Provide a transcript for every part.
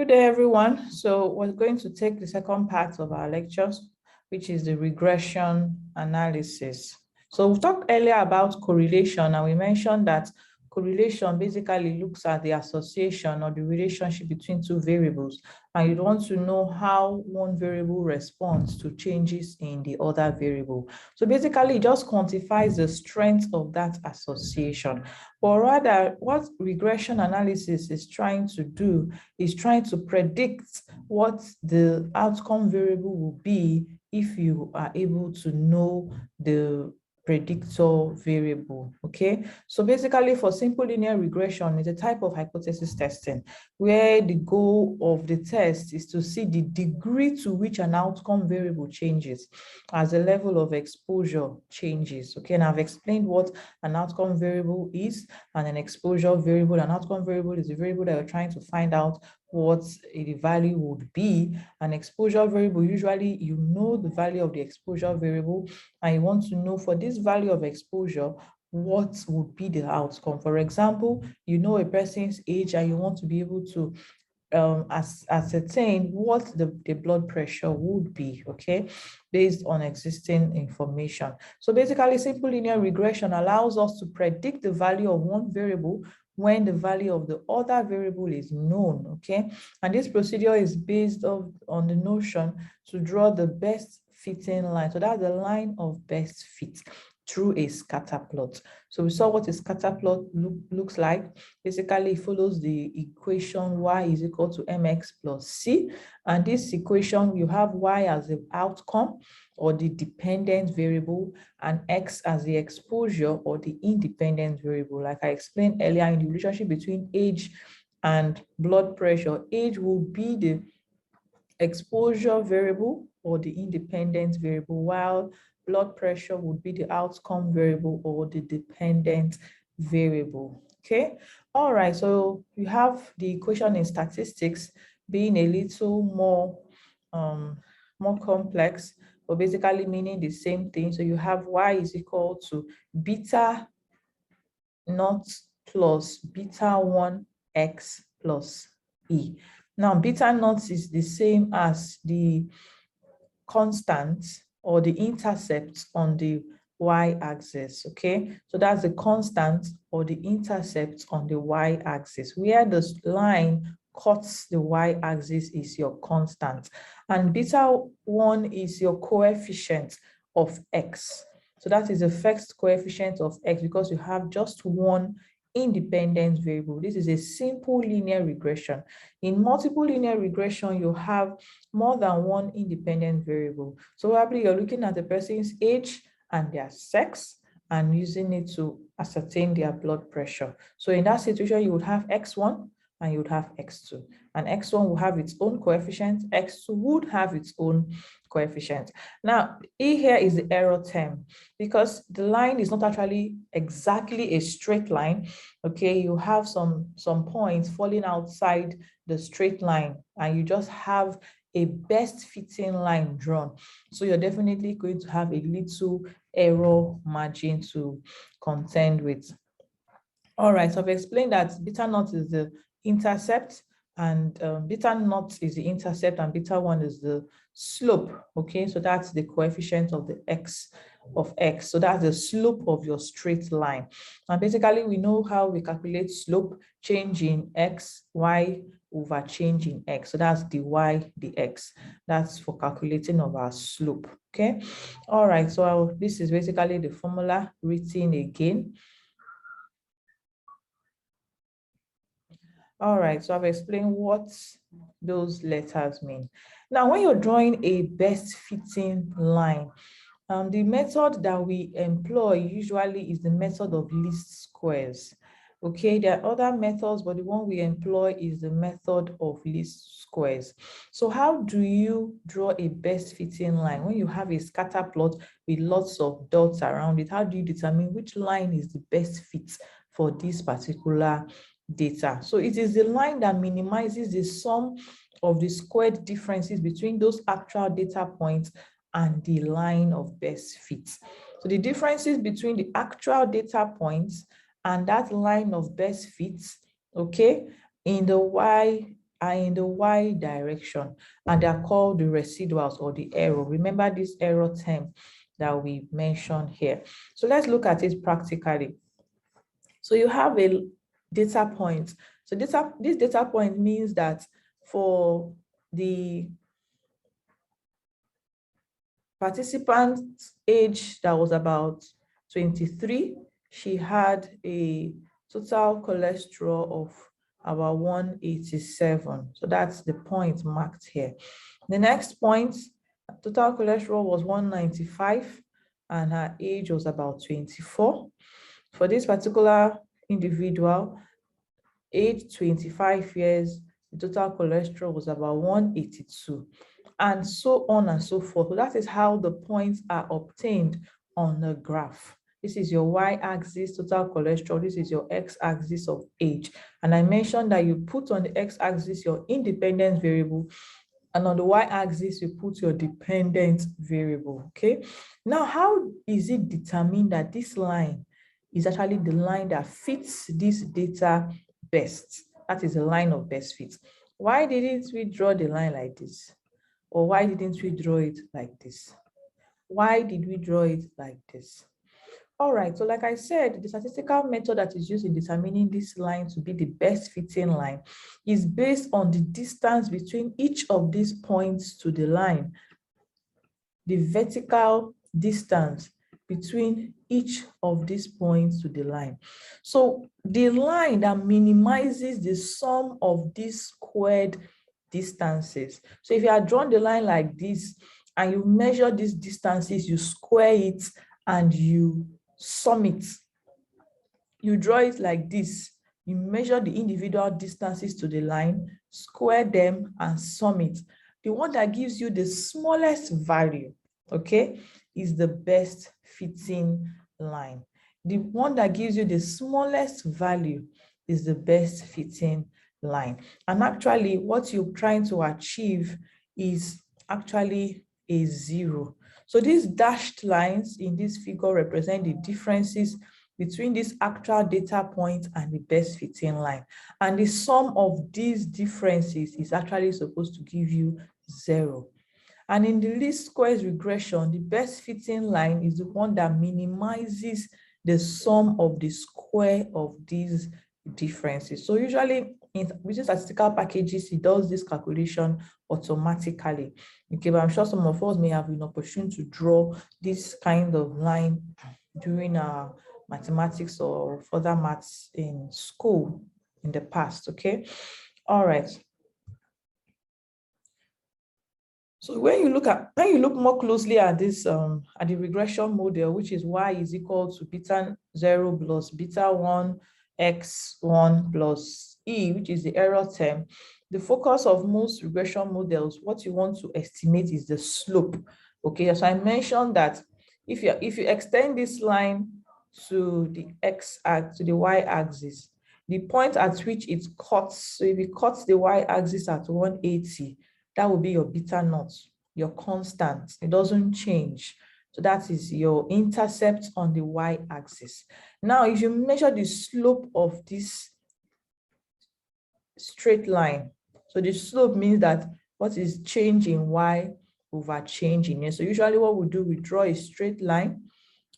Good day, everyone. So we're going to take the second part of our lectures, which is the regression analysis. So we talked earlier about correlation, and we mentioned that correlation basically looks at the association or the relationship between two variables, and you want to know how one variable responds to changes in the other variable. So basically, it just quantifies the strength of that association. But rather, what regression analysis is trying to do is trying to predict what the outcome variable will be if you are able to know the predictor variable. Okay, so basically for simple linear regression, it's a type of hypothesis testing where the goal of the test is to see the degree to which an outcome variable changes as the level of exposure changes. Okay, and I've explained what an outcome variable is and an exposure variable. An outcome variable is a variable that you're trying to find out what the value would be. An exposure variable, usually you know the value of the exposure variable and you want to know for this value of exposure, what would be the outcome. For example, you know a person's age and you want to be able to ascertain what the blood pressure would be, okay, based on existing information. So basically, simple linear regression allows us to predict the value of one variable when the value of the other variable is known, okay? And this procedure is based on the notion to draw the best fitting line. So that's the line of best fit through a scatter plot. So we saw what a scatter plot looks like. Basically, it follows the equation y is equal to mx plus c. And this equation, you have y as the outcome or the dependent variable and x as the exposure or the independent variable. Like I explained earlier in the relationship between age and blood pressure, age will be the exposure variable or the independent variable, while blood pressure would be the outcome variable or the dependent variable. Okay, all right, so you have the equation in statistics being a little more complex, but basically meaning the same thing. So you have y is equal to beta naught plus beta 1x plus e. Now, beta naught is the same as the constant or the intercept on the y-axis, okay? So that's the constant or the intercept on the y-axis. Where the line cuts the y-axis is your constant. And beta 1 is your coefficient of x. So that is the first coefficient of x because you have just one independent variable. This is a simple linear regression. In multiple linear regression, you have more than one independent variable. So probably you're looking at the person's age and their sex and using it to ascertain their blood pressure. So in that situation, you would have x1 and you would have x2. And x1 will have its own coefficient, x2 would have its own coefficient. Now, E here is the error term because the line is not actually exactly a straight line. Okay, you have some points falling outside the straight line and you just have a best fitting line drawn. So you're definitely going to have a little error margin to contend with. All right, so I've explained that beta naught is the intercept and beta naught is the intercept and beta 1 is the slope. Okay, so that's the coefficient of the x of x. So that's the slope of your straight line. And basically we know how we calculate slope, change in x, y over change in x. So that's the y, the x. That's for calculating of our slope. Okay, all right, so this is basically the formula written again. All right, so I've explained what those letters mean. Now, when you're drawing a best fitting line, the method that we employ usually is the method of least squares. Okay, there are other methods, but the one we employ is the method of least squares. So how do you draw a best fitting line? When you have a scatter plot with lots of dots around it, how do you determine which line is the best fit for this particular data? So it is the line that minimizes the sum of the squared differences between those actual data points and the line of best fit. So the differences between the actual data points and that line of best fit, okay, in the y are in the y direction, and they are called the residuals or the error. Remember this error term that we mentioned here. So let's look at it practically. So you have a data point. So this data point means that for the participant's age that was about 23, she had a total cholesterol of about 187. So that's the point marked here. The next point, total cholesterol was 195 and her age was about 24. For this particular individual, age 25 years, the total cholesterol was about 182, and so on and so forth. So that is how the points are obtained on the graph. This is your y-axis, total cholesterol. This is your x-axis of age. And I mentioned that you put on the x-axis your independent variable, and on the y-axis, you put your dependent variable, okay? Now, how is it determined that this line is actually the line that fits this data best? That is the line of best fit. Why didn't we draw the line like this? Or why didn't we draw it like this? Why did we draw it like this? All right, so like I said, the statistical method that is used in determining this line to be the best fitting line is based on the distance between each of these points to the line, the vertical distance between each of these points to the line. So the line that minimizes the sum of these squared distances. So if you are drawn the line like this and you measure these distances, you square it and you sum it. You draw it like this. You measure the individual distances to the line, square them, and sum it. The one that gives you the smallest value, okay, is the best fitting line. The one that gives you the smallest value is the best fitting line. And actually, what you're trying to achieve is actually a 0. So these dashed lines in this figure represent the differences between this actual data point and the best fitting line. And the sum of these differences is actually supposed to give you 0. And in the least squares regression, the best fitting line is the one that minimizes the sum of the square of these differences. So usually within statistical packages, it does this calculation automatically. Okay, but I'm sure some of us may have an opportunity to draw this kind of line during our mathematics or further maths in school in the past. Okay, all right. So when you look more closely at this at the regression model, which is y is equal to beta 0 plus beta 1 x1 plus e, which is the error term, the focus of most regression models, what you want to estimate is the slope. Okay, so I mentioned that if you extend this line to the y-axis, the point at which it cuts, so if it cuts the y-axis at 180, that will be your beta naught, your constant. It doesn't change. So that is your intercept on the y-axis. Now, if you measure the slope of this straight line, so the slope means that what is change in y over change in x. So usually what we do, we draw a straight line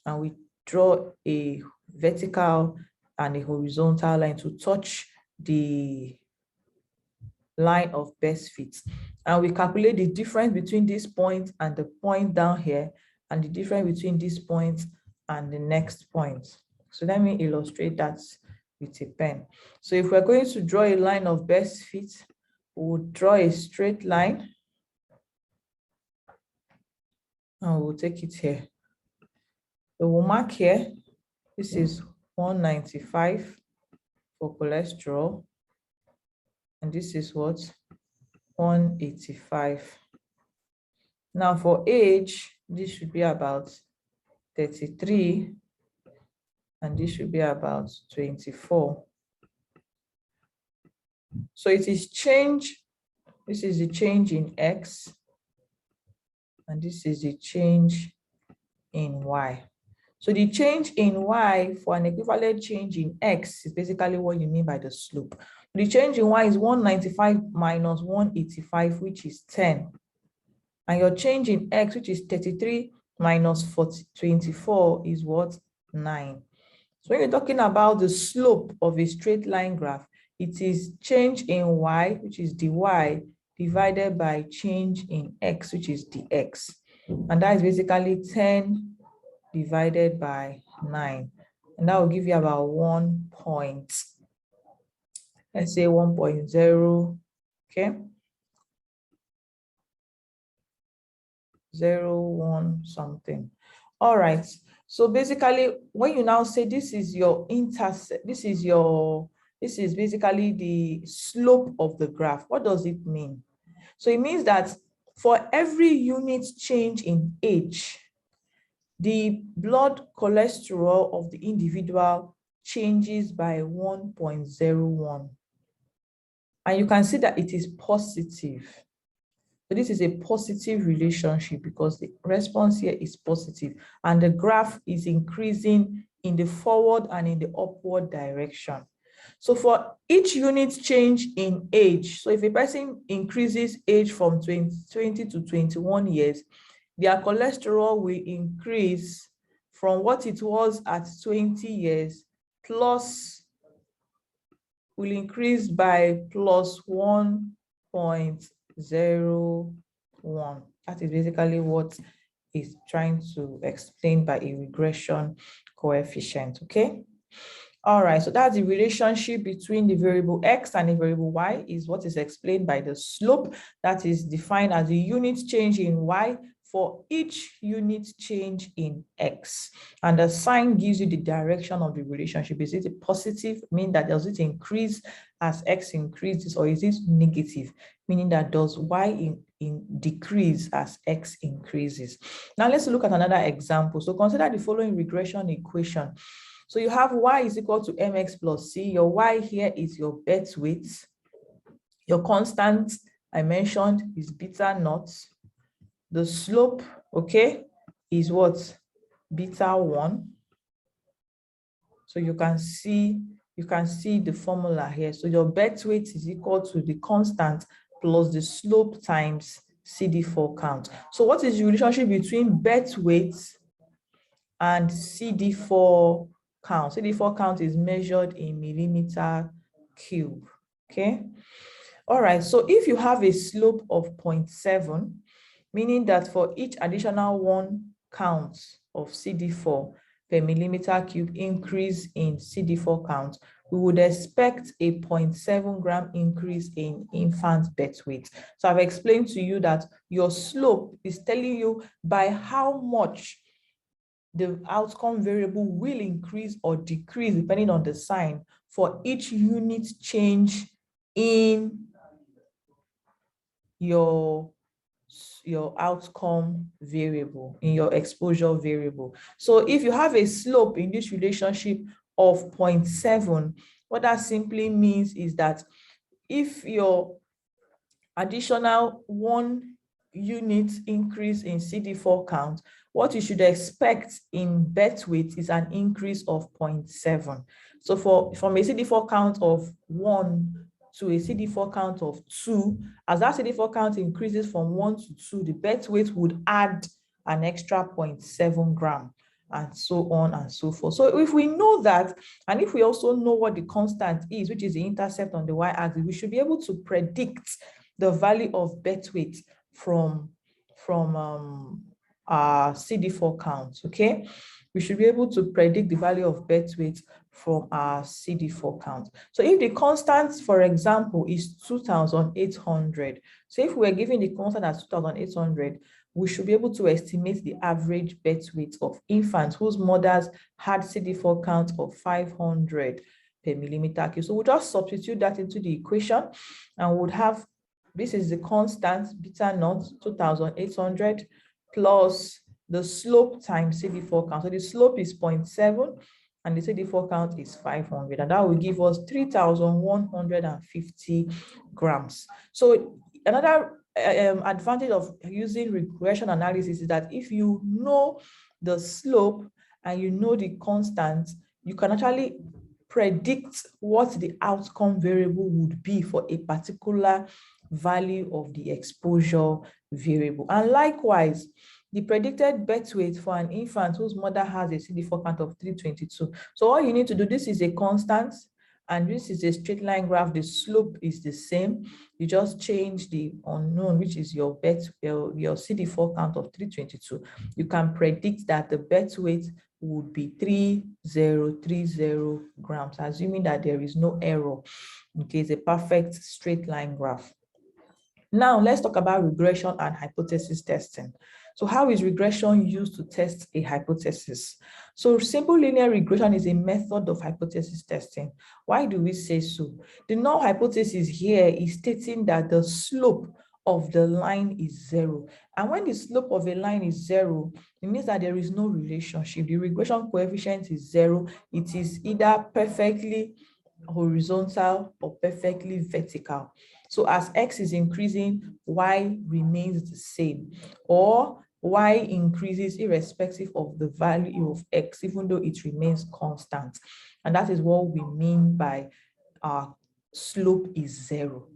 and we draw a vertical and a horizontal line to touch the line of best fit, and we calculate the difference between this point and the point down here, and the difference between this point and the next point. So let me illustrate that with a pen. So if we're going to draw a line of best fit, we'll draw a straight line and we'll take it here. So we'll mark here, this is 195 for cholesterol, and this is what? 185. Now for age, this should be about 33, and this should be about 24. So it is change. This is the change in x, and this is the change in y. So the change in y for an equivalent change in x is basically what you mean by the slope. The change in y is 195 minus 185, which is 10. And your change in x, which is 33 minus 24, is what? 9. So when you're talking about the slope of a straight line graph, it is change in y, which is dy, divided by change in x, which is dx. And that is basically 10 divided by 9. And that will give you about 1 point. Let's say 1.0, okay? 0.1 something. All right. So basically, when you now say this is your intercept, this is basically the slope of the graph. What does it mean? So it means that for every unit change in age, the blood cholesterol of the individual changes by 1.01. And you can see that it is positive. So this is a positive relationship because the response here is positive and the graph is increasing in the forward and in the upward direction. So for each unit change in age, so if a person increases age from 20 to 21 years, their cholesterol will increase from what it was at 20 years plus will increase by plus 1.01. That is basically what is trying to explain by a regression coefficient, okay? All right, so that's the relationship between the variable x and the variable y is what is explained by the slope that is defined as the unit change in y for each unit change in x. And the sign gives you the direction of the relationship. Is it a positive, meaning that does it increase as x increases, or is it negative, meaning that does y decrease as x increases? Now let's look at another example. So consider the following regression equation. So you have y is equal to mx plus c. Your y here is your bet weight. Your constant I mentioned is beta naught. The slope, okay, is what? Beta 1. So you can see the formula here. So your bet weight is equal to the constant plus the slope times CD4 count. So what is the relationship between bet weight and CD4 count? CD4 count is measured in millimeter cube, okay? All right, so if you have a slope of 0.7, meaning that for each additional 1 count of CD4 per millimeter cube increase in CD4 count, we would expect a 0.7 gram increase in infant birth weight. So I've explained to you that your slope is telling you by how much the outcome variable will increase or decrease depending on the sign for each unit change in your outcome variable, in your exposure variable. So if you have a slope in this relationship of 0.7, what that simply means is that if your additional 1 unit increase in CD4 count, what you should expect in birth weight is an increase of 0.7. So from a CD4 count of 1 to a CD4 count of 2, as that CD4 count increases from 1 to 2, the birth weight would add an extra 0.7 gram, and so on and so forth. So if we know that, and if we also know what the constant is, which is the intercept on the y-axis, we should be able to predict the value of birth weight from our CD4 counts, okay? We should be able to predict the value of birth weight from our CD4 count. So if the constant, for example, is 2,800, so if we're given the constant as 2,800, we should be able to estimate the average birth weight of infants whose mothers had CD4 count of 500 per millimeter cube. So we'll just substitute that into the equation and would have, this is the constant beta naught 2,800 plus the slope times CD4 count. So the slope is 0.7 and the CD4 count is 500, and that will give us 3,150 grams. So another advantage of using regression analysis is that if you know the slope and you know the constant, you can actually predict what the outcome variable would be for a particular value of the exposure variable. And likewise, the predicted birth weight for an infant whose mother has a CD4 count of 322. So all you need to do, this is a constant, and this is a straight line graph. The slope is the same. You just change the unknown, which is your your CD4 count of 322. You can predict that the birth weight would be 3030 grams, assuming that there is no error. Okay, it's a perfect straight line graph. Now let's talk about regression and hypothesis testing. So how is regression used to test a hypothesis? So simple linear regression is a method of hypothesis testing. Why do we say so? The null hypothesis here is stating that the slope of the line is 0. And when the slope of a line is 0, it means that there is no relationship. The regression coefficient is 0. It is either perfectly horizontal or perfectly vertical. So as x is increasing, y remains the same, or y increases irrespective of the value of x, even though it remains constant. And that is what we mean by our slope is 0.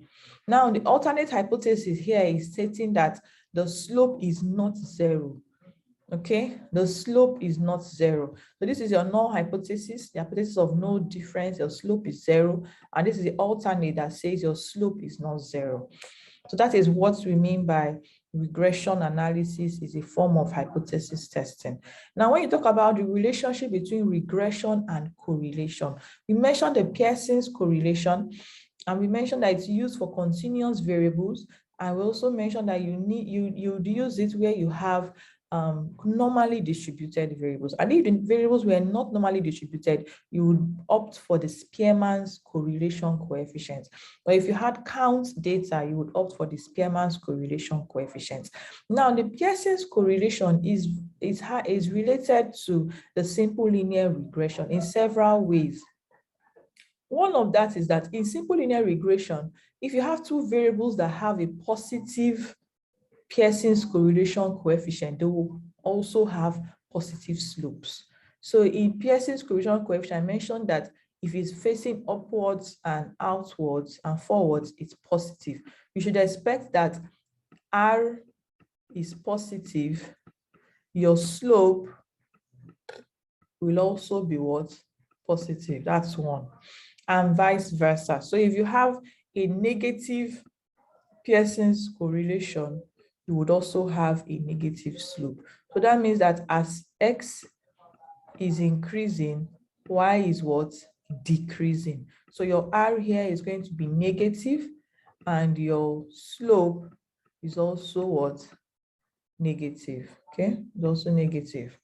Now, the alternate hypothesis here is stating that the slope is not 0. Okay, the slope is not 0. So this is your null hypothesis, the hypothesis of no difference, your slope is 0. And this is the alternate that says your slope is not 0. So that is what we mean by regression analysis is a form of hypothesis testing. Now, when you talk about the relationship between regression and correlation, we mentioned the Pearson's correlation, and we mentioned that it's used for continuous variables. And we also mentioned that you use it where you have normally distributed variables. And if the variables were not normally distributed, you would opt for the Spearman's correlation coefficient. Or if you had count data, you would opt for the Spearman's correlation coefficient. Now, the Pearson's correlation is related to the simple linear regression in several ways. One of that is that in simple linear regression, if you have two variables that have a positive Pearson's correlation coefficient, they will also have positive slopes. So in Pearson's correlation coefficient, I mentioned that if it's facing upwards and outwards and forwards, it's positive. You should expect that R is positive, your slope will also be what? Positive. That's one. And vice versa. So if you have a negative Pearson's correlation, you would also have a negative slope. So that means that as x is increasing, y is what? Decreasing. So your R here is going to be negative, and your slope is also what? Negative. Okay, it's also negative.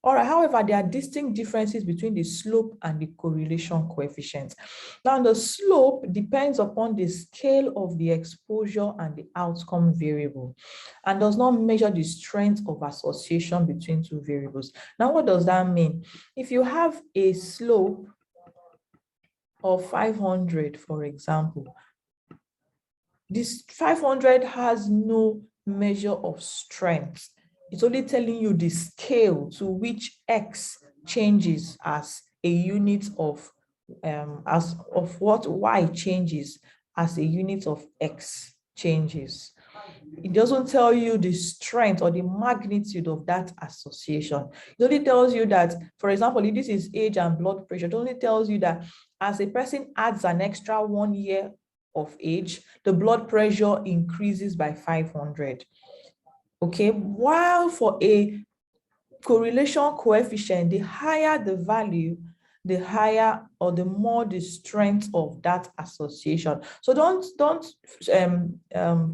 All right, however, there are distinct differences between the slope and the correlation coefficient. Now, the slope depends upon the scale of the exposure and the outcome variable, and does not measure the strength of association between two variables. Now, what does that mean? If you have a slope of 500, for example, this 500 has no measure of strength. It's only telling you the scale to which x changes as a unit of what y changes as a unit of x changes. It doesn't tell you the strength or the magnitude of that association. It only tells you that, for example, if this is age and blood pressure, it only tells you that as a person adds an extra 1 year of age, the blood pressure increases by 500. Okay, while for a correlation coefficient, the higher the value, the higher or the more the strength of that association. So don't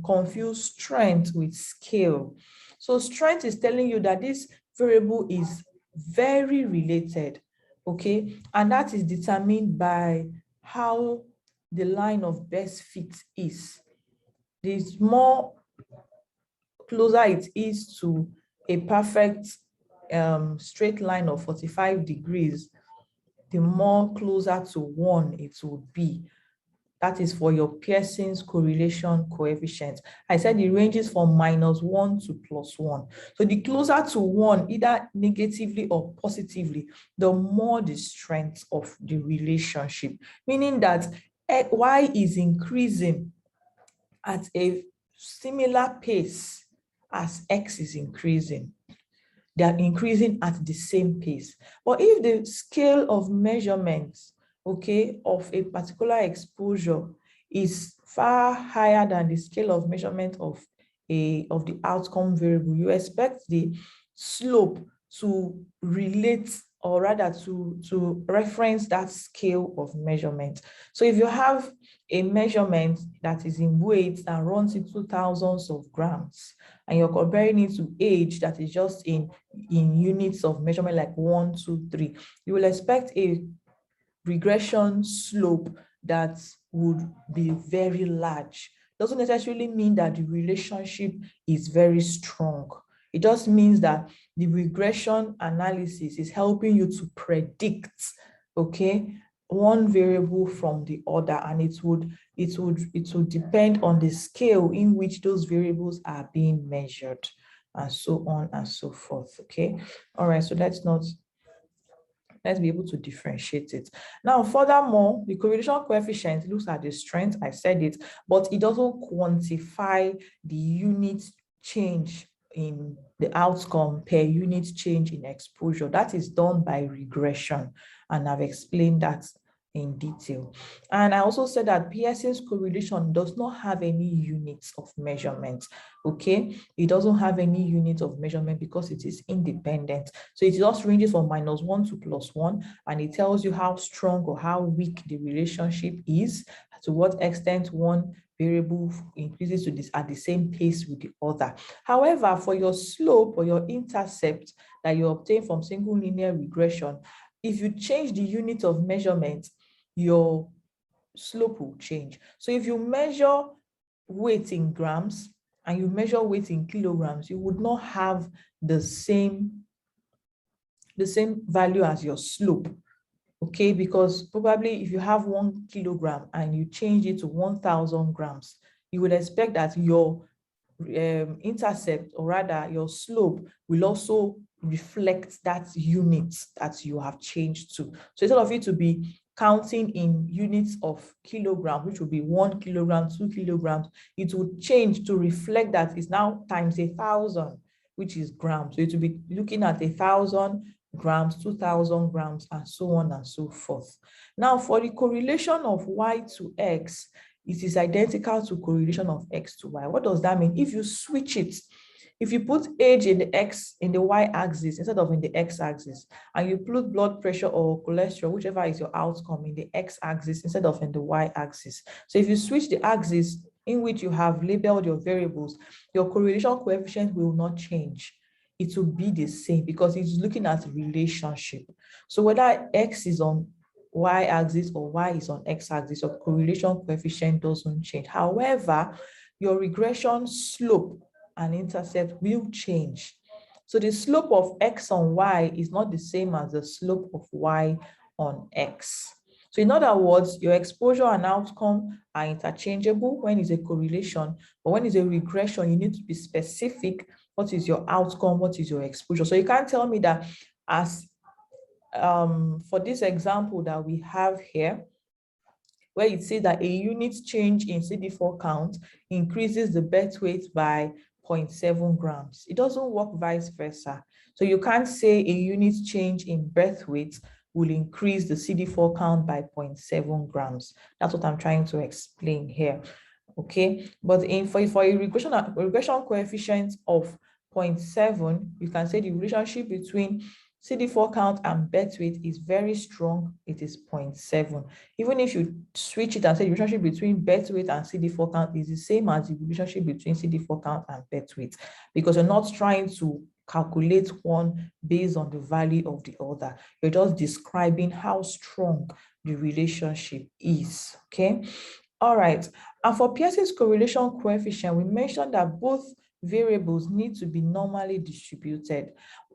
confuse strength with scale. So strength is telling you that this variable is very related, okay, and that is determined by how the line of best fit is. The more closer it is to a perfect straight line of 45 degrees, the more closer to 1 it would be. That is for your Pearson's correlation coefficient. I said it ranges from -1 to +1. So the closer to 1, either negatively or positively, the more the strength of the relationship, meaning that y is increasing at a similar pace as x is increasing. They are increasing at the same pace. But if the scale of measurements, okay, of a particular exposure is far higher than the scale of measurement of the outcome variable, you expect the slope to relate, or rather to reference that scale of measurement. So if you have a measurement that is in weight and runs into thousands of grams, and you're comparing it to age that is just in units of measurement like 1, 2, 3, you will expect a regression slope that would be very large. Doesn't necessarily mean that the relationship is very strong. It just means that the regression analysis is helping you to predict, okay, one variable from the other, and it would depend on the scale in which those variables are being measured, and so on and so forth. Okay, all right, so let's be able to differentiate it. Now, furthermore, the correlation coefficient looks at the strength, I said it, but it doesn't quantify the unit change in the outcome per unit change in exposure. That is done by regression, and I've explained that in detail. And I also said that Pearson's correlation does not have any units of measurement. Okay, it doesn't have any unit of measurement because it is independent. So it just ranges from -1 to +1, and it tells you how strong or how weak the relationship is, to what extent one variable increases to this at the same pace with the other. However, for your slope or your intercept that you obtain from single linear regression, if you change the unit of measurement, your slope will change. So if you measure weight in grams and you measure weight in kilograms, you would not have the same value as your slope. Okay, because probably if you have 1 kilogram and you change it to 1,000 grams, you would expect that your intercept, or rather your slope, will also reflect that unit that you have changed to. So instead of it to be counting in units of kilogram, which would be 1 kilogram, 2 kilograms, it would change to reflect that it's now times 1,000, which is grams. So it will be looking at 1,000 grams, 2,000 grams, and so on and so forth. Now, for the correlation of y to x, it is identical to correlation of x to y. What does that mean? If you switch it, if you put age in the y-axis instead of in the x-axis, and you put blood pressure or cholesterol, whichever is your outcome, in the x-axis instead of in the y-axis. So if you switch the axis in which you have labeled your variables, your correlation coefficient will not change. It will be the same because it's looking at relationship. So whether x is on y-axis or y is on x-axis, your correlation coefficient doesn't change. However, your regression slope and intercept will change. So the slope of x on y is not the same as the slope of y on x. So in other words, your exposure and outcome are interchangeable when it's a correlation, but when it's a regression, you need to be specific. What is your outcome? What is your exposure? So you can't tell me that as for this example that we have here, where it says that a unit change in CD4 count increases the birth weight by 0.7 grams. It doesn't work vice versa. So you can't say a unit change in birth weight will increase the CD4 count by 0.7 grams. That's what I'm trying to explain here. Okay, but for a regression coefficient of 0.7, you can say the relationship between CD4 count and birth weight is very strong. It is 0.7. Even if you switch it and say the relationship between birth weight and CD4 count is the same as the relationship between CD4 count and birth weight, because you're not trying to calculate one based on the value of the other. You're just describing how strong the relationship is. Okay. All right. And for Pearson's correlation coefficient, we mentioned that both variables need to be normally distributed.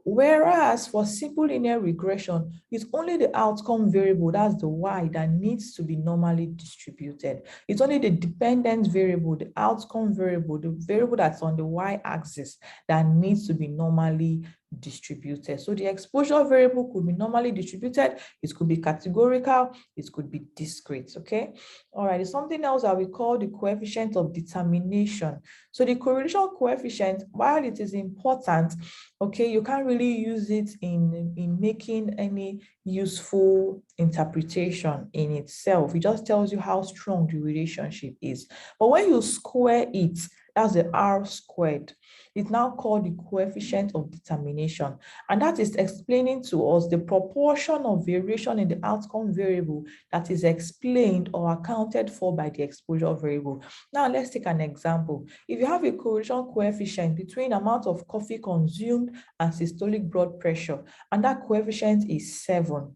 Whereas for simple linear regression, it's only the outcome variable, that's the y, that needs to be normally distributed. It's only the dependent variable, the outcome variable, the variable that's on the y-axis that needs to be normally distributed. So the exposure variable could be normally distributed, it could be categorical, it could be discrete, okay? All right, there's something else that we call the coefficient of determination. So the correlation coefficient, while it is important, okay, you can't really use it in making any useful interpretation in itself. It just tells you how strong the relationship is. But when you square it, that's the R squared. It's now called the coefficient of determination. And that is explaining to us the proportion of variation in the outcome variable that is explained or accounted for by the exposure variable. Now, let's take an example. If you have a correlation coefficient between amount of coffee consumed and systolic blood pressure, and that coefficient is 7,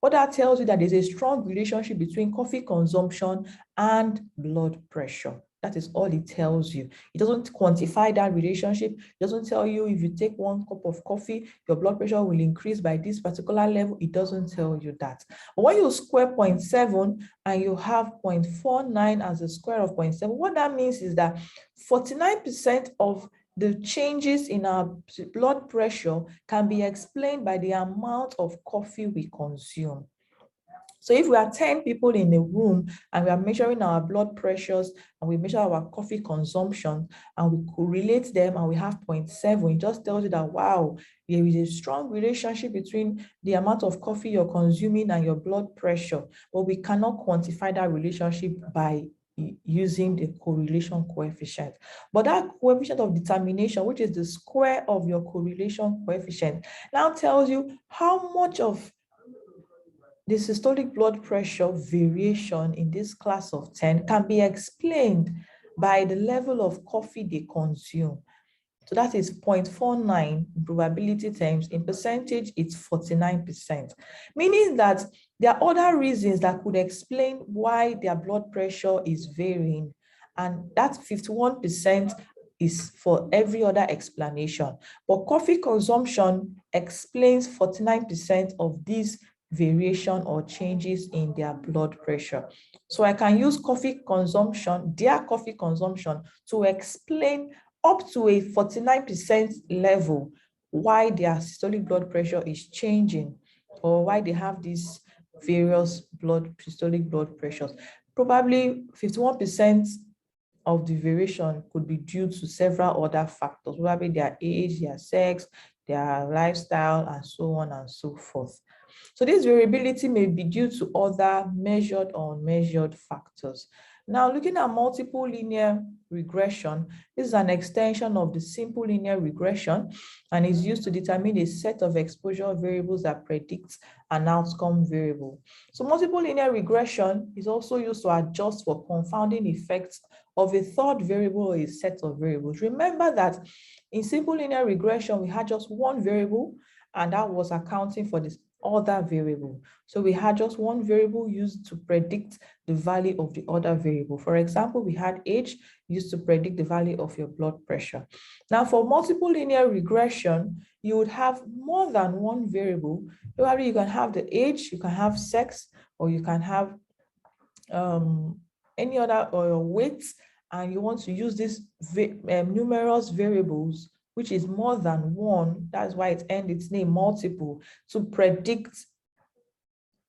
what that tells you that there's a strong relationship between coffee consumption and blood pressure. That is all it tells you. It doesn't quantify that relationship. It doesn't tell you if you take 1 cup of coffee, your blood pressure will increase by this particular level. It doesn't tell you that. But when you square 0.7 and you have 0.49 as the square of 0.7, what that means is that 49% of the changes in our blood pressure can be explained by the amount of coffee we consume. So if we are 10 people in a room and we are measuring our blood pressures and we measure our coffee consumption and we correlate them and we have 0.7, it just tells you that, wow, there is a strong relationship between the amount of coffee you're consuming and your blood pressure, but we cannot quantify that relationship by using the correlation coefficient. But that coefficient of determination, which is the square of your correlation coefficient, now tells you how much of the systolic blood pressure variation in this class of 10 can be explained by the level of coffee they consume. So that is 0.49 in probability terms. In percentage, it's 49%, meaning that there are other reasons that could explain why their blood pressure is varying. And that 51% is for every other explanation. But coffee consumption explains 49% of these variation or changes in their blood pressure. So I can use coffee consumption, their coffee consumption, to explain up to a 49% level why their systolic blood pressure is changing or why they have these various systolic blood pressures. Probably 51% of the variation could be due to several other factors, probably their age, their sex, their lifestyle, and so on and so forth. So this variability may be due to other measured or unmeasured factors. Now, looking at multiple linear regression, this is an extension of the simple linear regression and is used to determine a set of exposure variables that predicts an outcome variable. So multiple linear regression is also used to adjust for confounding effects of a third variable or a set of variables. Remember that in simple linear regression, we had just one variable, and that was accounting for this other variable. So we had just one variable used to predict the value of the other variable. For example, we had age used to predict the value of your blood pressure. Now, for multiple linear regression, you would have more than one variable. Probably you can have the age, you can have sex, or you can have any other, or your weight, and you want to use these numerous variables, which is more than one, that's why it earned its name multiple, to predict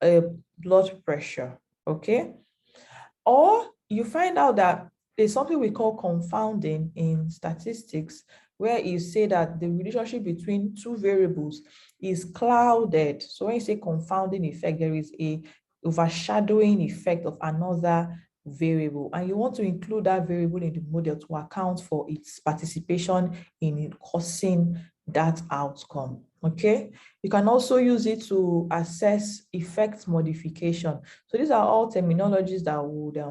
a blood pressure, okay? Or you find out that there's something we call confounding in statistics, where you say that the relationship between two variables is clouded. So when you say confounding effect, there is a overshadowing effect of another variable, and you want to include that variable in the model to account for its participation in causing that outcome, okay? You can also use it to assess effect modification. So these are all terminologies that would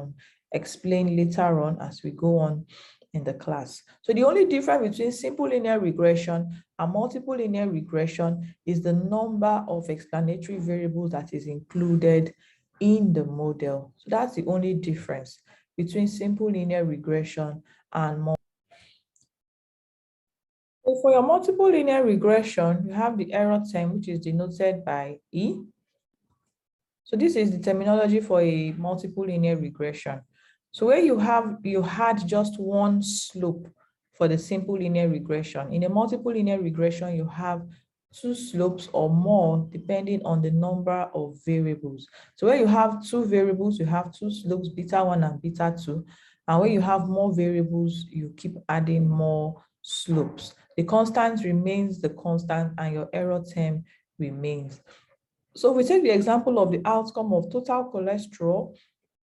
explain later on as we go on in the class. So the only difference between simple linear regression and multiple linear regression is the number of explanatory variables that is included in the model. So that's the only difference between simple linear regression and So for your multiple linear regression, you have the error term, which is denoted by E. So this is the terminology for a multiple linear regression. So where you had just one slope for the simple linear regression. In a multiple linear regression, you have two slopes or more depending on the number of variables. So where you have two variables, you have two slopes, beta 1 and beta 2. And where you have more variables, you keep adding more slopes. The constant remains the constant and your error term remains. So we take the example of the outcome of total cholesterol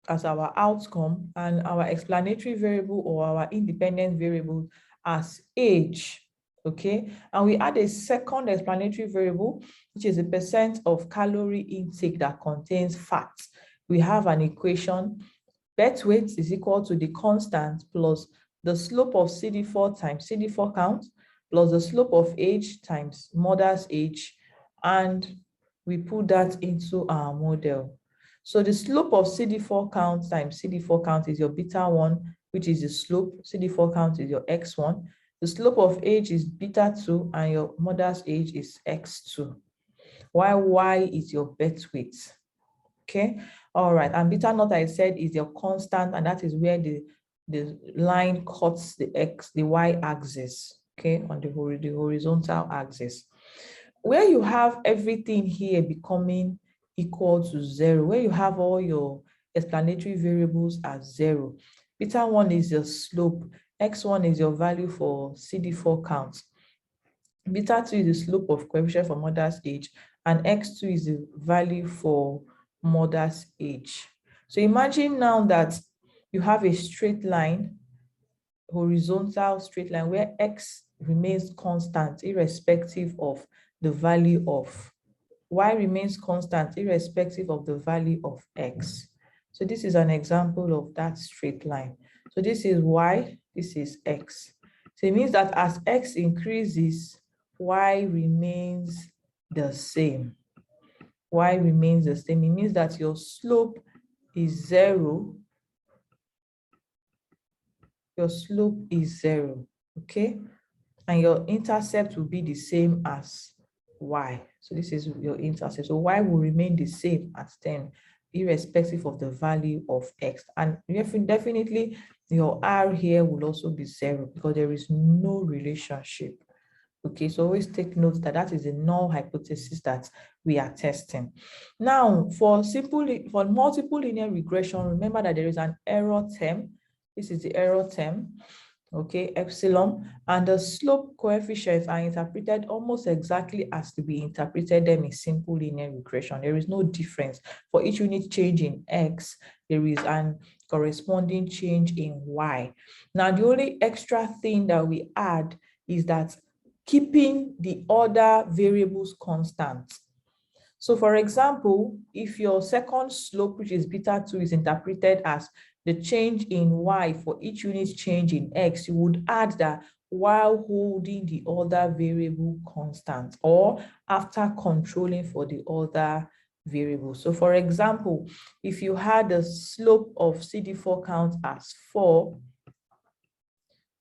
as our outcome and our explanatory variable or our independent variable as age, okay? And we add a second explanatory variable, which is a percent of calorie intake that contains fat. We have an equation, birth weight is equal to the constant plus the slope of CD4 times CD4 count plus the slope of age times mother's age, and we put that into our model. So the slope of CD4 count times CD4 count is your beta 1, which is the slope. CD4 count is your x1. The slope of age is beta 2, and your mother's age is x2. While y is your birth weight. Okay, all right. And beta naught, I said, is your constant, and that is where the line cuts the y axis, okay, on the horizontal axis. Where you have everything here becoming equal to 0, where you have all your explanatory variables as 0, beta 1 is your slope, x1 is your value for CD4 count, beta 2 is the slope of coefficient for mother's age, and x2 is the value for mother's age. So imagine now that you have a straight line, horizontal straight line, where x remains constant irrespective of the value of y, remains constant irrespective of the value of x. So this is an example of that straight line. So this is y, this is x. So it means that as x increases, y remains the same. Y remains the same. It means that your slope is 0. Your slope is 0, okay? And your intercept will be the same as y. So this is your intercept. So y will remain the same as 10, irrespective of the value of x. And definitely your r here will also be 0 because there is no relationship. Okay, so always take note that that is a null hypothesis that we are testing. Now, for multiple linear regression, remember that there is an error term. This is the error term, okay, epsilon, and the slope coefficients are interpreted almost exactly as to be interpreted them in simple linear regression. There is no difference. For each unit change in x, there is an corresponding change in y. Now, the only extra thing that we add is that keeping the other variables constant. So for example, if your second slope, which is beta 2, is interpreted as the change in y for each unit change in x, you would add that while holding the other variable constant or after controlling for the other variable. So for example, if you had the slope of CD4 count as 4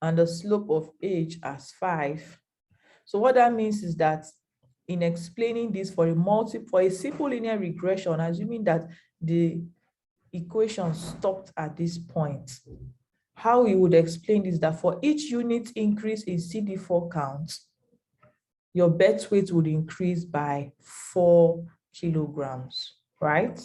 and the slope of age as 5, so what that means is that in explaining this for a simple linear regression, assuming that the equation stopped at this point, how you would explain is that for each unit increase in CD4 count, your birth weight would increase by 4 kilograms, right?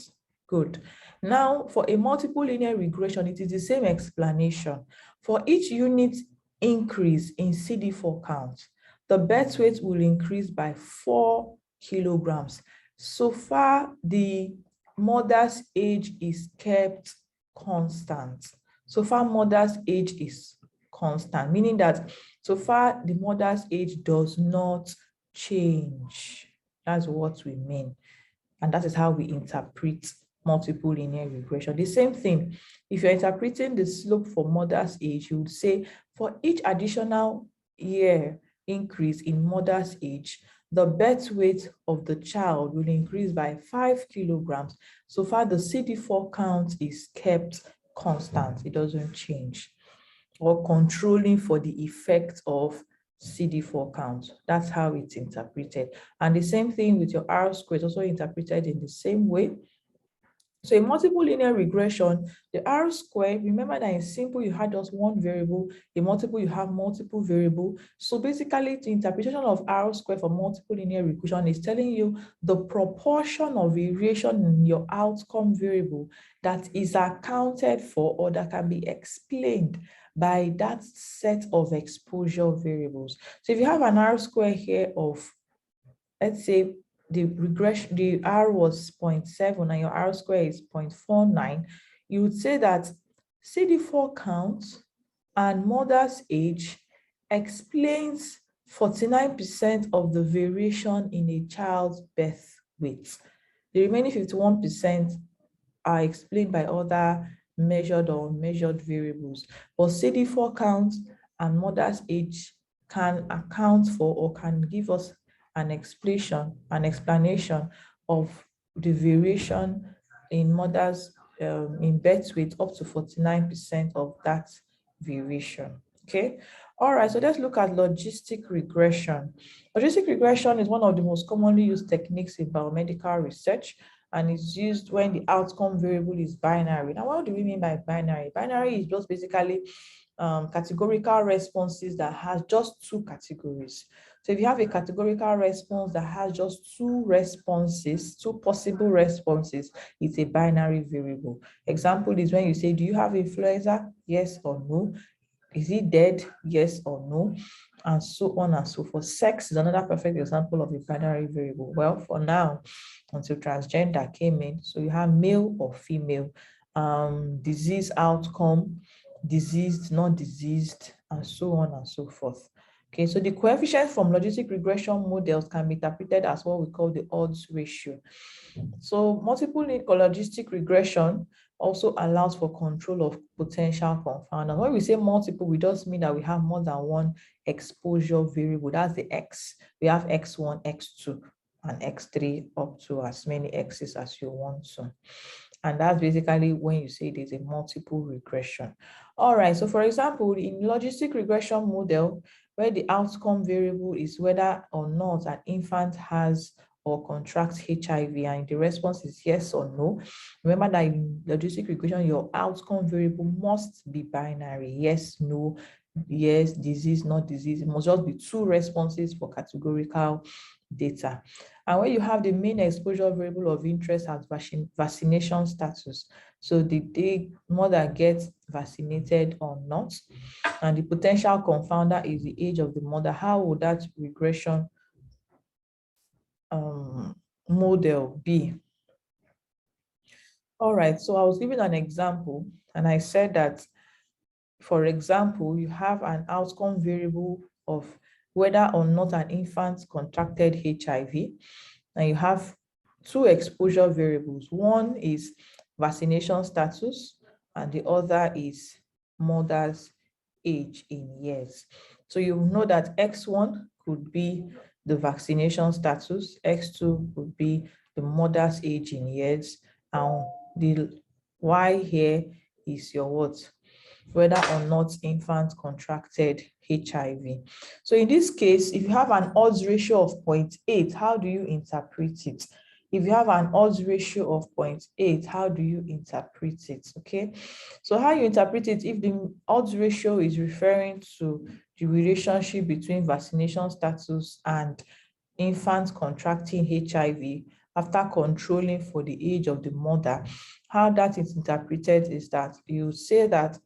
Good. Now, for a multiple linear regression, it is the same explanation. For each unit increase in CD4 count, the birth weight will increase by 4 kilograms. So far, the mother's age is kept constant. So far, mother's age is constant, meaning that so far the mother's age does not change. That's what we mean. And that is how we interpret multiple linear regression. The same thing, if you're interpreting the slope for mother's age, you would say for each additional year increase in mother's age, the birth weight of the child will increase by 5 kilograms. So far, the CD4 count is kept constant. It doesn't change. Or controlling for the effect of CD4 count. That's how it's interpreted. And the same thing with your R squared, also interpreted in the same way. So in multiple linear regression, the R squared, remember that in simple, you had just one variable. In multiple, you have multiple variables. So basically, the interpretation of R squared for multiple linear regression is telling you the proportion of variation in your outcome variable that is accounted for or that can be explained by that set of exposure variables. So if you have an R squared here of, let's say, the R was 0.7 and your R square is 0.49, you would say that CD4 count and mother's age explains 49% of the variation in a child's birth weight. The remaining 51% are explained by other measured or unmeasured variables. But CD4 count and mother's age can account for or can give us an explanation of the variation in mother's in birth weight up to 49% of that variation. Okay. All right, so let's look at logistic regression. Logistic regression is one of the most commonly used techniques in biomedical research, and it's used when the outcome variable is binary. Now, what do we mean by binary? Binary is just basically categorical responses that has just two categories. So if you have a categorical response that has just two responses, two possible responses, it's a binary variable. Example is when you say, do you have influenza? Yes or no. Is he dead? Yes or no, and so on and so forth. Sex is another perfect example of a binary variable. Well, for now, until transgender came in, so you have male or female, disease outcome, diseased, not diseased, and so on and so forth. Okay, so the coefficients from logistic regression models can be interpreted as what we call the odds ratio. So multiple logistic regression also allows for control of potential confounders. When we say multiple, we just mean that we have more than one exposure variable. That's the X. We have X1, X2, and X3 up to as many X's as you want to. And that's basically when you say there's a multiple regression. All right, so for example, in logistic regression model, where the outcome variable is whether or not an infant has or contracts HIV, and the response is yes or no. Remember that in logistic regression, your outcome variable must be binary. Yes, no, yes, disease, not disease. It must just be two responses for categorical data. And when you have the main exposure variable of interest as vaccination status, so did the mother get vaccinated or not? And the potential confounder is the age of the mother. How would that regression model be? All right, so I was giving an example, and I said that, for example, you have an outcome variable of whether or not an infant contracted HIV, and you have two exposure variables. One is vaccination status, and the other is mother's age in years. So you know that X1 could be the vaccination status, X2 would be the mother's age in years, and the Y here is your what? Whether or not infant contracted HIV. So in this case, if you have an odds ratio of 0.8, how do you interpret it? If you have an odds ratio of 0.8, how do you interpret it? Okay, so how you interpret it, if the odds ratio is referring to the relationship between vaccination status and infants contracting HIV after controlling for the age of the mother, how that is interpreted is that you say that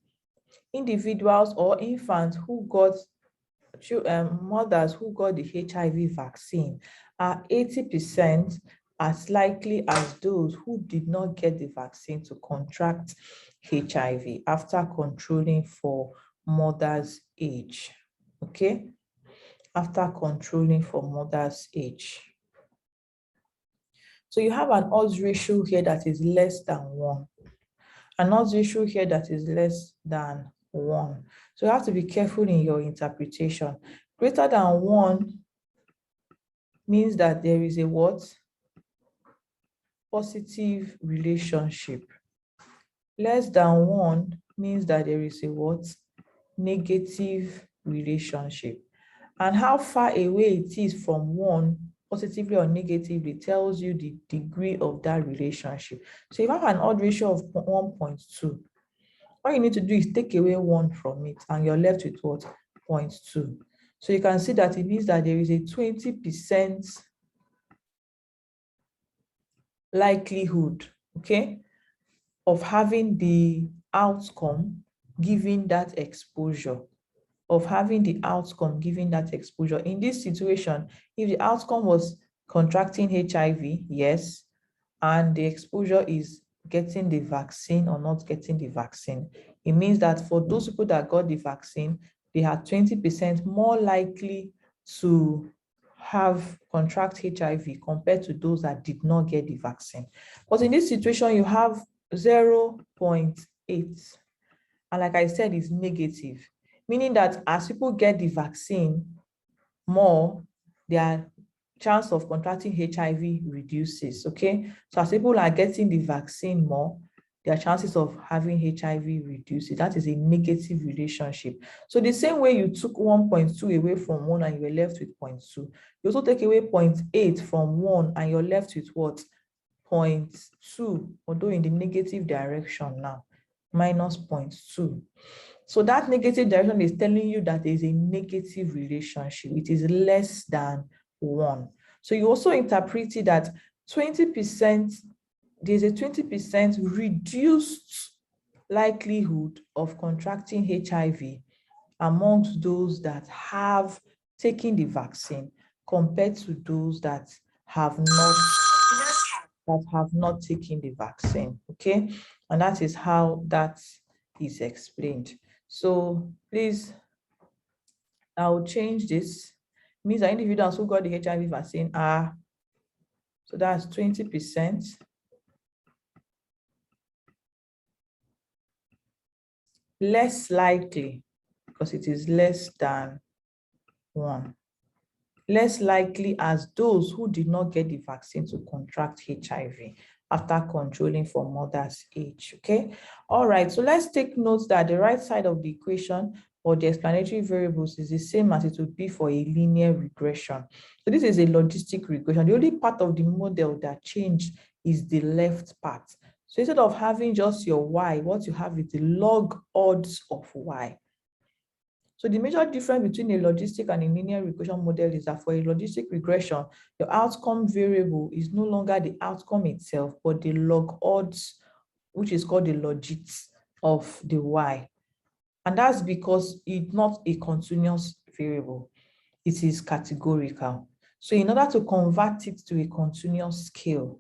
individuals or infants who got mothers who got the HIV vaccine are 80% as likely as those who did not get the vaccine to contract HIV after controlling for mother's age. Okay, after controlling for mother's age. So you have an odds ratio here that is less than 1. An odds ratio here that is less than 1. So you have to be careful in your interpretation. Greater than 1 means that there is a what? Positive relationship. Less than 1 means that there is a what? Negative relationship. And how far away it is from 1, positively or negatively, tells you the degree of that relationship. So if I have an odd ratio of 1.2, all you need to do is take away 1 from it, and you're left with what? 0.2. So you can see that it means that there is a 20% likelihood, okay, of having the outcome given that exposure, In this situation, if the outcome was contracting HIV, yes, and the exposure is getting the vaccine or not getting the vaccine, it means that for those people that got the vaccine, they are 20% more likely to contract HIV compared to those that did not get the vaccine. But in this situation, you have 0.8. And like I said, it's negative, meaning that as people get the vaccine more, their chance of contracting HIV reduces, okay? So as people are getting the vaccine more, their chances of having HIV reduces. That is a negative relationship. So the same way you took 1.2 away from 1 and you were left with 0.2, you also take away 0.8 from 1 and you're left with what? 0.2, although in the negative direction now, minus 0.2. So that negative direction is telling you that there is a negative relationship. It is less than 1. So you also interpret it that 20%, there's a 20% reduced likelihood of contracting HIV amongst those that have taken the vaccine compared to those that have not taken the vaccine, okay? And that is how that is explained. So please, I'll change this. It means that individuals who got the HIV vaccine are, so that's 20% less likely, because it is less than 1. Less likely as those who did not get the vaccine to contract HIV after controlling for mother's age, okay? All right, so let's take note that the right side of the equation or the explanatory variables is the same as it would be for a linear regression. So this is a logistic regression. The only part of the model that changed is the left part. So instead of having just your y, what you have is the log odds of y. So the major difference between a logistic and a linear regression model is that for a logistic regression, your outcome variable is no longer the outcome itself, but the log odds, which is called the logits of the y. And that's because it's not a continuous variable. It is categorical. So in order to convert it to a continuous scale,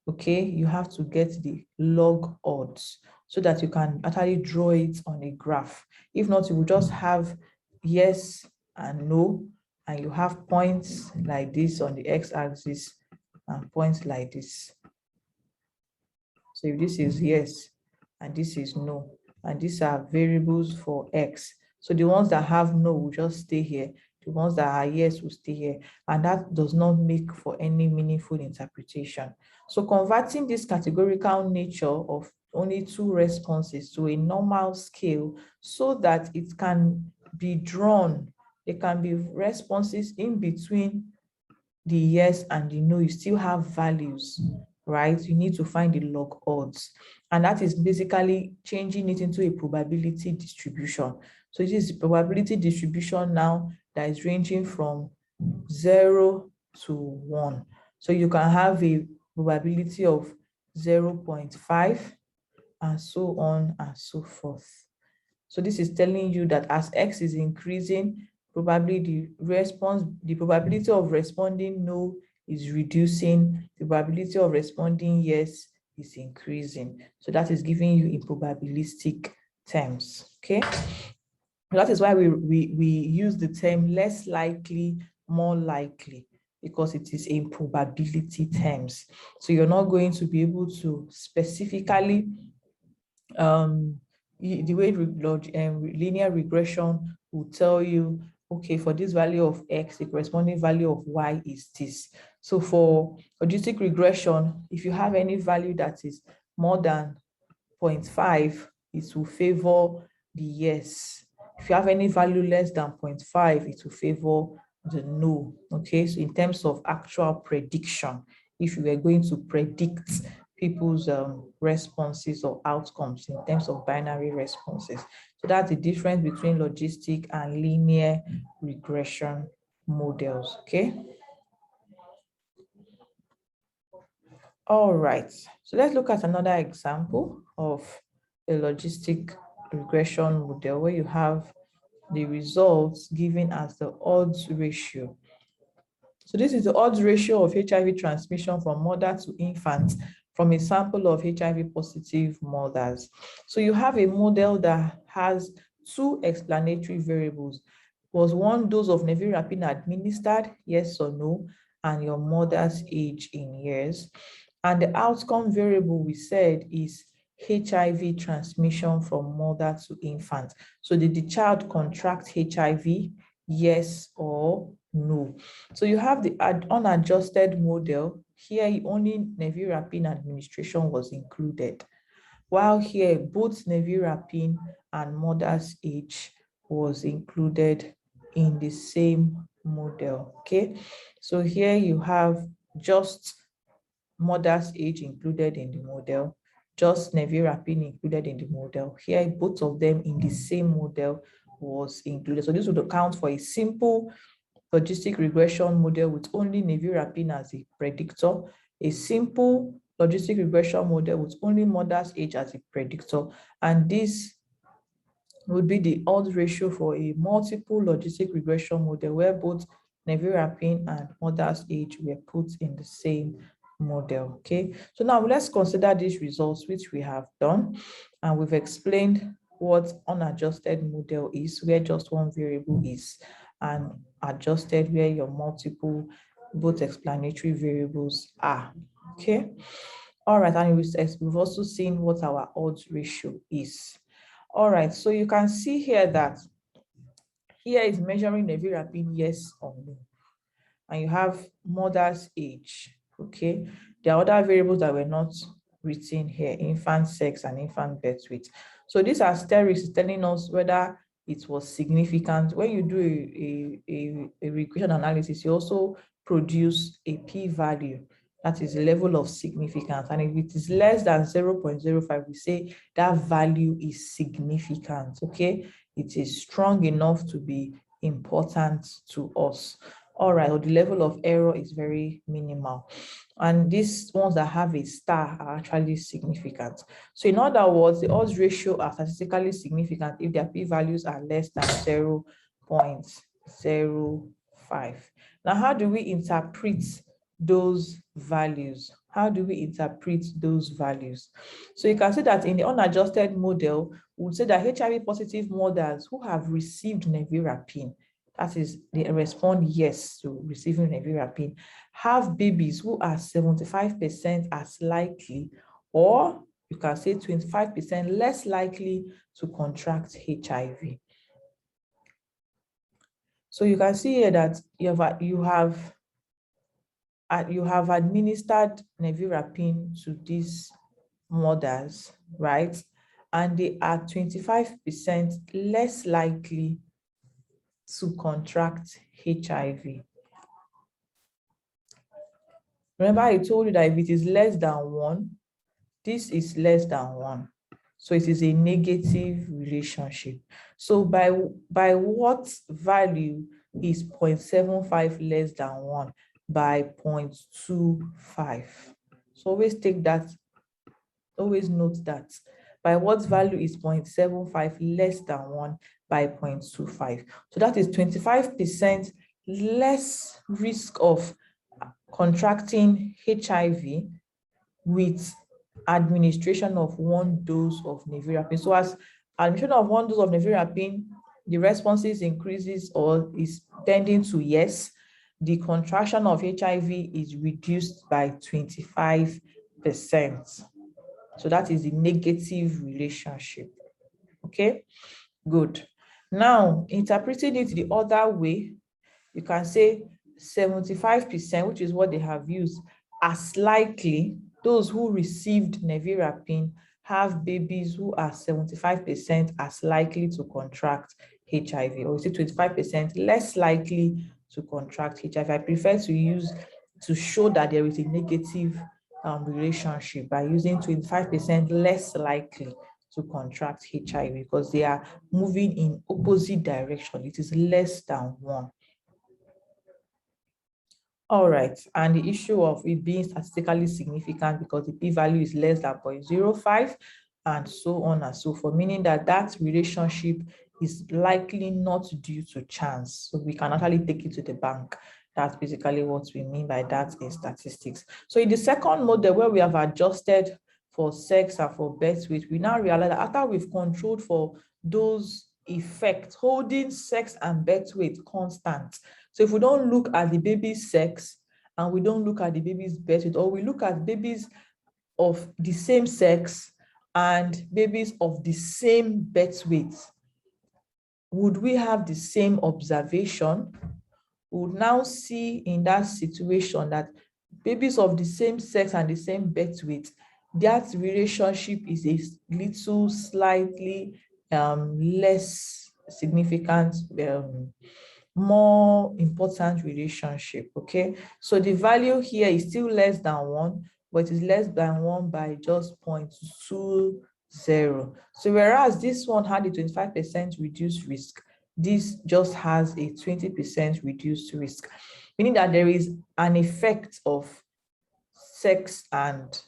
okay, you have to get the log odds so that you can actually draw it on a graph. If not, you will just have yes and no, and you have points like this on the x-axis and points like this. So if this is yes and this is no, and these are variables for x, so the ones that have no will just stay here. The ones that are yes will stay here, and that does not make for any meaningful interpretation. So converting this categorical nature of only 2 responses to a normal scale so that it can be drawn, there can be responses in between the yes and the no, you still have values, right? You need to find the log odds. And that is basically changing it into a probability distribution. So this is the probability distribution now that is ranging from 0 to 1. So you can have a probability of 0.5 and so on and so forth. So this is telling you that as x is increasing, probably the probability of responding no is reducing, the probability of responding yes is increasing. So that is giving you in probabilistic terms, okay? That is why we use the term less likely, more likely, because it is in probability terms. So you're not going to be able to specifically, the way linear regression will tell you, okay, for this value of x, the corresponding value of y is this. So for logistic regression, if you have any value that is more than 0.5, it will favor the yes. If you have any value less than 0.5, it will favor the no. Okay, so in terms of actual prediction, if you were going to predict people's responses or outcomes in terms of binary responses. So that's the difference between logistic and linear regression models. Okay. All right, so let's look at another example of a logistic regression model where you have the results given as the odds ratio. So this is the odds ratio of HIV transmission from mother to infant from a sample of HIV positive mothers. So you have a model that has two explanatory variables. Was one dose of nevirapine administered, yes or no, and your mother's age in years. And the outcome variable we said is HIV transmission from mother to infant. So did the child contract HIV, yes or no? So you have the unadjusted model. Here, only nevirapine administration was included, while here both nevirapine and mother's age was included in the same model. Okay, so here you have just mother's age included in the model, just nevirapine included in the model. Here, both of them in the same model was included. So this would account for a simple logistic regression model with only nevirapine as a predictor, a simple logistic regression model with only mother's age as a predictor, and this would be the odds ratio for a multiple logistic regression model where both nevirapine and mother's age were put in the same model. Okay, so now let's consider these results, which we have done, and we've explained what unadjusted model is, where just one variable is, and adjusted where your multiple both explanatory variables are. Okay, all right, and we've also seen what our odds ratio is. All right, so you can see here that here is measuring nevirapine, yes or no, and you have mother's age. Okay, there are other variables that were not written here: infant sex and infant birth weight. So these asterisks telling us whether it was significant. When you do a regression analysis, you also produce a p-value, that is the level of significance, and if it is less than 0.05, we say that value is significant. Okay, it is strong enough to be important to us. All right, or the level of error is very minimal. And these ones that have a star are actually significant. So in other words, the odds ratio are statistically significant if their p-values are less than 0.05. Now, how do we interpret those values? How do we interpret those values? So you can see that in the unadjusted model, we would say that HIV positive mothers who have received nevirapine, that is, they respond yes to receiving nevirapine, have babies who are 75% as likely, or you can say 25% less likely to contract HIV. So you can see here that you have administered nevirapine to these mothers, right? And they are 25% less likely to contract HIV. Remember, I told you that if it is less than 1, this is less than 1. So it is a negative relationship. So by what value is 0.75 less than 1? By 0.25. So always take that, always note that. By what value is 0.75 less than 1? By 0.25. So that is 25% less risk of contracting HIV with administration of 1 dose of nevirapine. So as administration of 1 dose of nevirapine, the responses increases or is tending to yes, the contraction of HIV is reduced by 25%. So that is the negative relationship. Okay, good. Now, interpreting it the other way, you can say 75%, which is what they have used, as likely those who received nevirapine have babies who are 75% as likely to contract HIV, or is it 25% less likely to contract HIV. I prefer to show that there is a negative relationship by using 25% less likely to contract HIV, because they are moving in opposite direction. It is less than 1. All right, and the issue of it being statistically significant because the p-value is less than 0.05, and so on and so forth, meaning that that relationship is likely not due to chance. So we can actually take it to the bank. That's basically what we mean by that in statistics. So in the second model, where we have adjusted for sex and for birth weight, we now realize that after we've controlled for those effects, holding sex and birth weight constant. So if we don't look at the baby's sex and we don't look at the baby's birth weight, or we look at babies of the same sex and babies of the same birth weight, would we have the same observation? We would now see in that situation that babies of the same sex and the same birth weight, that relationship is a little slightly less significant, more important relationship. Okay, so the value here is still less than 1, but it is less than 1 by just 0.20. So whereas this one had a 25% reduced risk, this just has a 20% reduced risk, meaning that there is an effect of sex and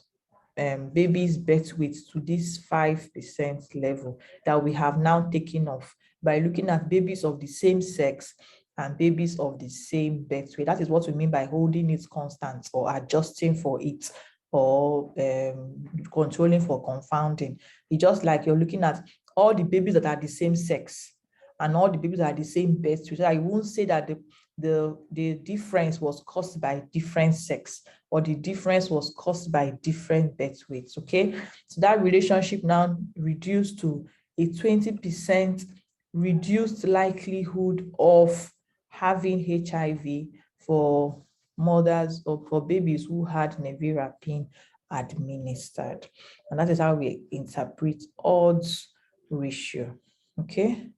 baby's birth weight to this 5% level that we have now taken off by looking at babies of the same sex and babies of the same birth weight. That is what we mean by holding it constant or adjusting for it, or controlling for confounding. It's just like you're looking at all the babies that are the same sex and all the babies that are the same birth weight. So I won't say that the difference was caused by different sex, or the difference was caused by different birth weights. Okay, so that relationship now reduced to a 20% reduced likelihood of having HIV for mothers or for babies who had nevirapine administered. And that is how we interpret odds ratio. Okay.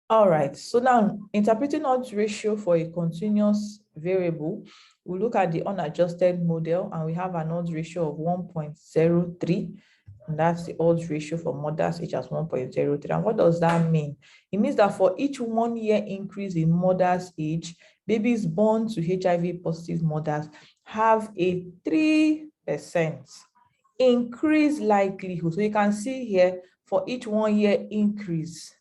All right, so now interpreting odds ratio for a continuous variable, we look at the unadjusted model and we have an odds ratio of 1.03. And that's the odds ratio for mothers age as 1.03. And what does that mean? It means that for each 1 year increase in mother's age, babies born to HIV positive mothers have a 3% increased likelihood. So you can see here, for each 1 year increase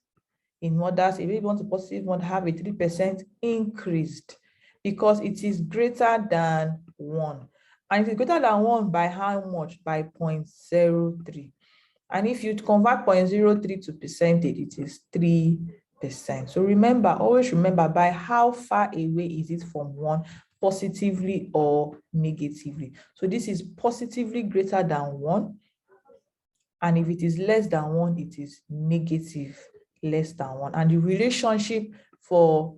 in mothers, if you want a positive one, have a 3% increased, because it is greater than 1. And it is greater than 1 by how much? By 0.03. And if you convert 0.03 to percentage, it is 3%. So remember, always remember, by how far away is it from 1, positively or negatively. So this is positively greater than 1. And if it is less than 1, it is negative less than 1. And the relationship for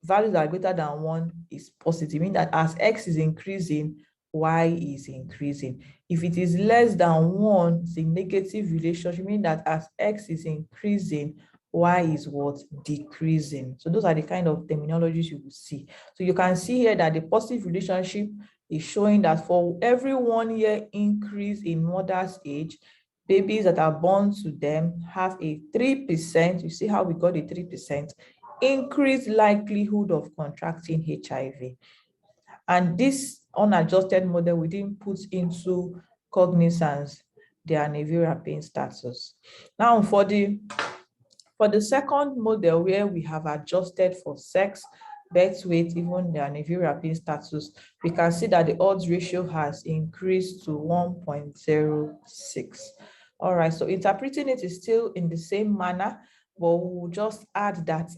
values that are greater than 1 is positive, meaning that as x is increasing, y is increasing. If it is less than 1, it's a negative relationship, meaning that as x is increasing, y is what? Decreasing. So those are the kind of terminologies you will see. So you can see here that the positive relationship is showing that for every 1 year increase in mother's age, babies that are born to them have a 3%, you see how we got a 3%, increased likelihood of contracting HIV. And this unadjusted model, we didn't put into cognizance their nevirapine status. Now for the second model, where we have adjusted for sex, birth weight, even their nevirapine status, we can see that the odds ratio has increased to 1.06. All right, so interpreting it is still in the same manner, but we'll just add that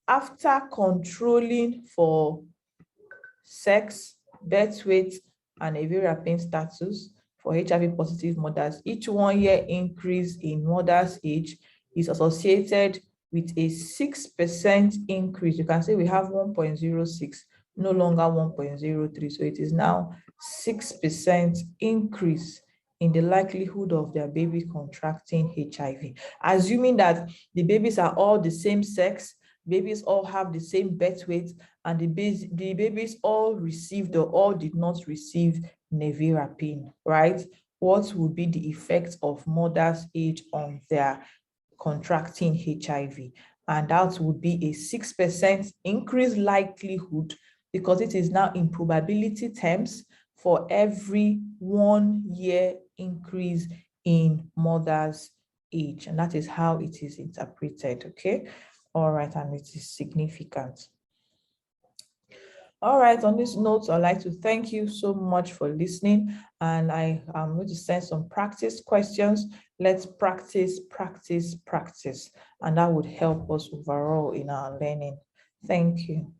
after controlling for sex, birth weight, and nevirapine status for HIV positive mothers, each 1 year increase in mother's age is associated with a 6% increase. You can say we have 1.06, no longer 1.03. So it is now 6% increase in the likelihood of their baby contracting HIV. Assuming that the babies are all the same sex, babies all have the same birth weight, and the babies all received or all did not receive nevirapine, right? What would be the effect of mother's age on their contracting HIV? And that would be a 6% increased likelihood, because it is now in probability terms, for every 1 year increase in mother's age. And that is how it is interpreted, okay? All right, and it is significant. All right, on this note, I'd like to thank you so much for listening. And I am going to send some practice questions. Let's practice, practice, practice. And that would help us overall in our learning. Thank you.